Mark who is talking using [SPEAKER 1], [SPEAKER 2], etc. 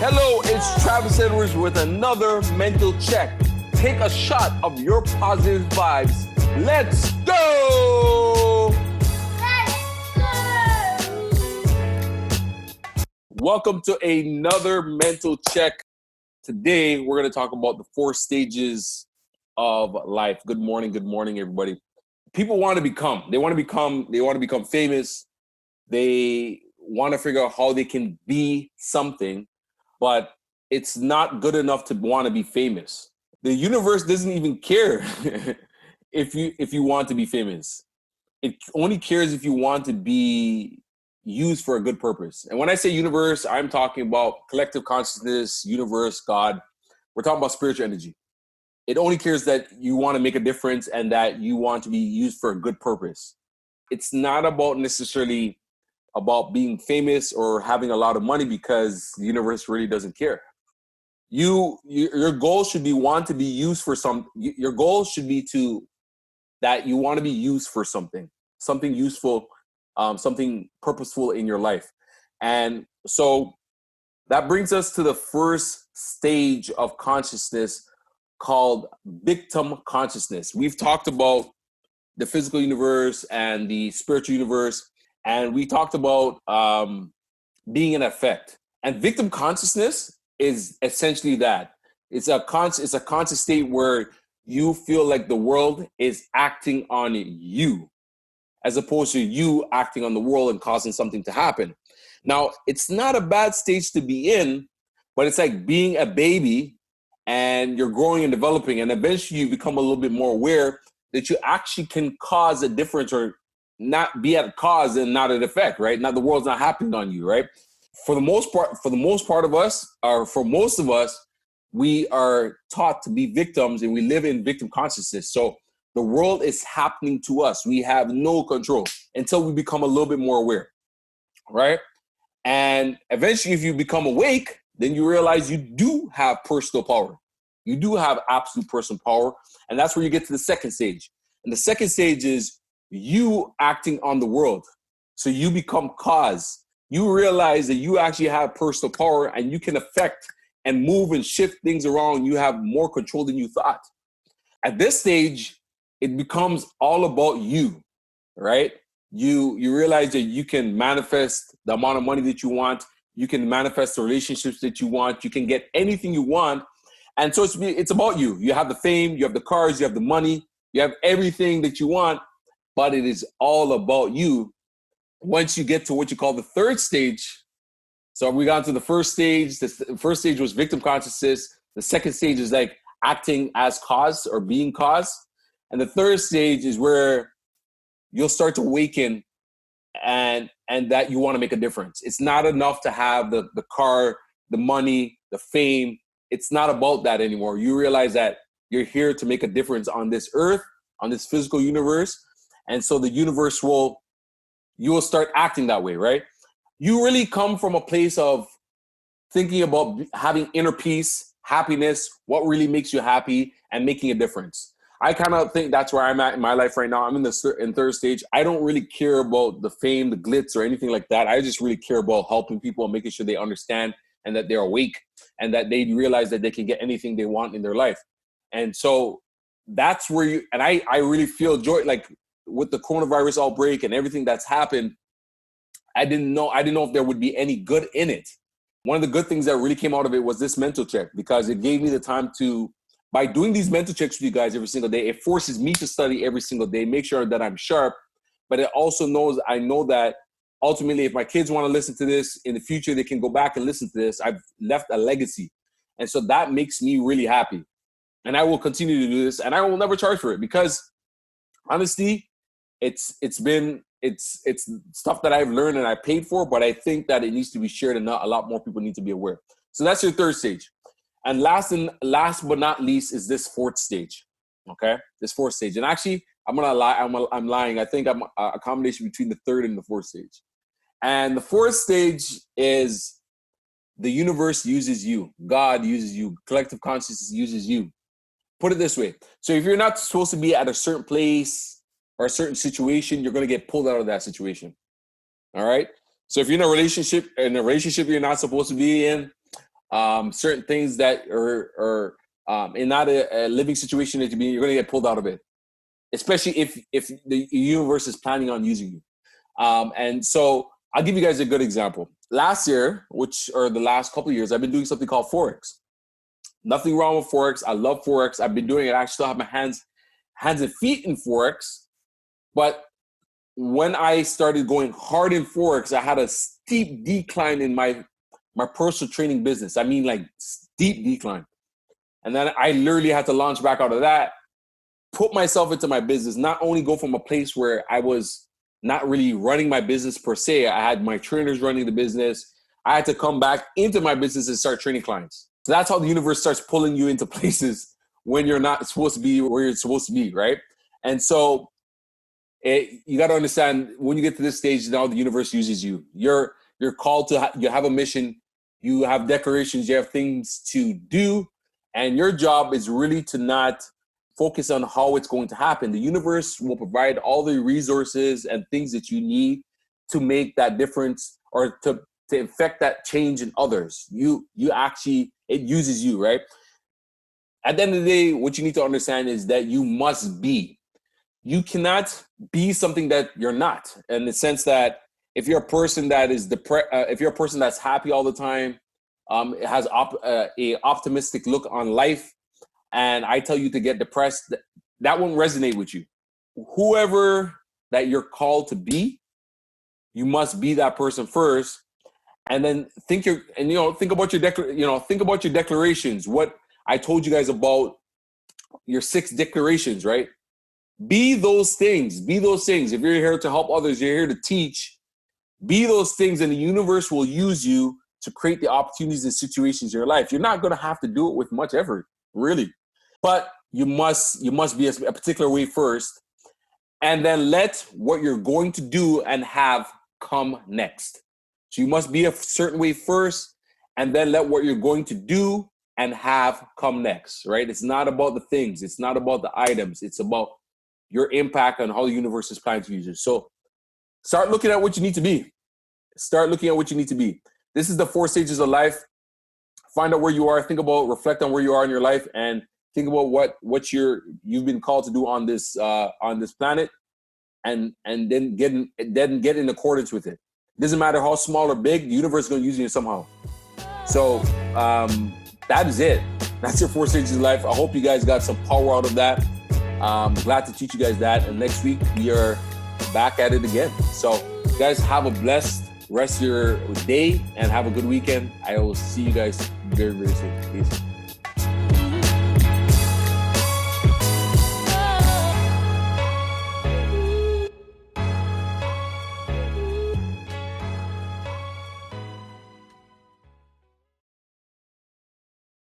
[SPEAKER 1] Hello, it's Travis Edwards with another mental check. Take a shot of your positive vibes. Let's go! Welcome to another mental check. Today, we're going to talk about the 4 stages of life. Good morning, everybody. People want to become. They want to become famous. They want to figure out how they can be something, but it's not good enough to want to be famous. The universe doesn't even care if you want to be famous. It only cares if you want to be used for a good purpose. And when I say universe, I'm talking about collective consciousness, universe, God. We're talking about spiritual energy. It only cares that you want to make a difference and that you want to be used for a good purpose. It's not about necessarily about being famous or having a lot of money, because the universe really doesn't care. Your goal should be your goal should be that you want to be used for something useful, something purposeful in your life. And so that brings us to the first stage of consciousness, called victim consciousness. We've talked about the physical universe and the spiritual universe, and we talked about being an effect. And victim consciousness is essentially that. It's a conscious state where you feel like the world is acting on you, as opposed to you acting on the world and causing something to happen. Now, it's not a bad stage to be in, but it's like being a baby and you're growing and developing, and eventually you become a little bit more aware that you actually can cause a difference, or not be at cause and not an effect, right? Now the world's not happening on you, right? For the most part of us, or for most of us, we are taught to be victims and we live in victim consciousness. So the world is happening to us. We have no control until we become a little bit more aware, right? And eventually, if you become awake, then you realize you do have personal power. You do have absolute personal power. And that's where you get to the second stage. And the second stage is you acting on the world. So you become cause. You realize that you actually have personal power and you can affect and move and shift things around. You have more control than you thought. At this stage, it becomes all about you, right? You realize that you can manifest the amount of money that you want. You can manifest the relationships that you want. You can get anything you want. And so it's about you. You have the fame, you have the cars, you have the money, you have everything that you want, but it is all about you. Once you get to what you call the third stage, so we got to the first stage. The first stage was victim consciousness. The second stage is like acting as cause or being cause. And the third stage is where you'll start to awaken and that you want to make a difference. It's not enough to have the car, the money, the fame. It's not about that anymore. You realize that you're here to make a difference on this earth, on this physical universe. And so the universe you will start acting that way, right? You really come from a place of thinking about having inner peace, happiness, what really makes you happy, and making a difference. I kind of think that's where I'm at in my life right now. I'm in third stage. I don't really care about the fame, the glitz, or anything like that. I just really care about helping people and making sure they understand and that they're awake and that they realize that they can get anything they want in their life. And so that's where I really feel joy, like with the coronavirus outbreak and everything that's happened. I didn't know if there would be any good in it. One of the good things that really came out of it was this mental check, because it gave me the time to, by doing these mental checks with you guys every single day, it forces me to study every single day, make sure that I'm sharp. But it also I know that ultimately, if my kids want to listen to this in the future, they can go back and listen to this. I've left a legacy. And so that makes me really happy. And I will continue to do this, and I will never charge for it, because honestly, it's stuff that I've learned and I paid for, but I think that it needs to be shared and a lot more people need to be aware. So that's your third stage. And last but not least is this fourth stage. Okay? This fourth stage. And actually, I'm going to lie. I'm lying. I think I'm a combination between the third and the fourth stage. And the fourth stage is the universe uses you. God uses you. Collective consciousness uses you. Put it this way. So if you're not supposed to be at a certain place or a certain situation, you're going to get pulled out of that situation. All right? So if you're in a relationship you're not supposed to be in, certain things that are in not a living situation that you're going to get pulled out of it, especially if the universe is planning on using you. And so I'll give you guys a good example. Last year, or the last couple of years, I've been doing something called Forex. Nothing wrong with Forex. I love Forex. I've been doing it. I actually still have my hands and feet in Forex. But when I started going hard in Forex, I had a steep decline in my personal training business. I mean, like steep decline. And then I literally had to launch back out of that, put myself into my business, not only go from a place where I was not really running my business per se. I had my trainers running the business. I had to come back into my business and start training clients. So that's how the universe starts pulling you into places when you're not supposed to be where you're supposed to be, right? And so you got to understand, when you get to this stage, now the universe uses you. You're called to, you have a mission, you have declarations, you have things to do, and your job is really to not focus on how it's going to happen. The universe will provide all the resources and things that you need to make that difference, or to effect that change in others. You actually, it uses you, right? At the end of the day, what you need to understand is that you must be. You cannot be something that you're not, in the sense that if you're a person that is if you're a person that's happy all the time, it has a optimistic look on life, and I tell you to get depressed, that won't resonate with you. Whoever that you're called to be, you must be that person first, and then think about your declarations. What I told you guys about your 6 declarations, right? Be those things. Be those things. If you're here to help others, you're here to teach. Be those things, and the universe will use you to create the opportunities and situations in your life. You're not going to have to do it with much effort, really, but you must be a particular way first, and then let what you're going to do and have come next. So you must be a certain way first, and then let what you're going to do and have come next, right? It's not about the things. It's not about the items. It's about your impact on how the universe is planning to use you. So start looking at what you need to be. Start looking at what you need to be. This is the 4 stages of life. Find out where you are. Reflect on where you are in your life, and think about what you've been called to do on this planet, and then get in accordance with it. It doesn't matter how small or big, the universe is going to use you somehow. So that is it. That's your 4 stages of life. I hope you guys got some power out of that. Glad to teach you guys that. And next week we are back at it again. So guys, have a blessed rest of your day and have a good weekend. I will see you guys very, very soon. Peace.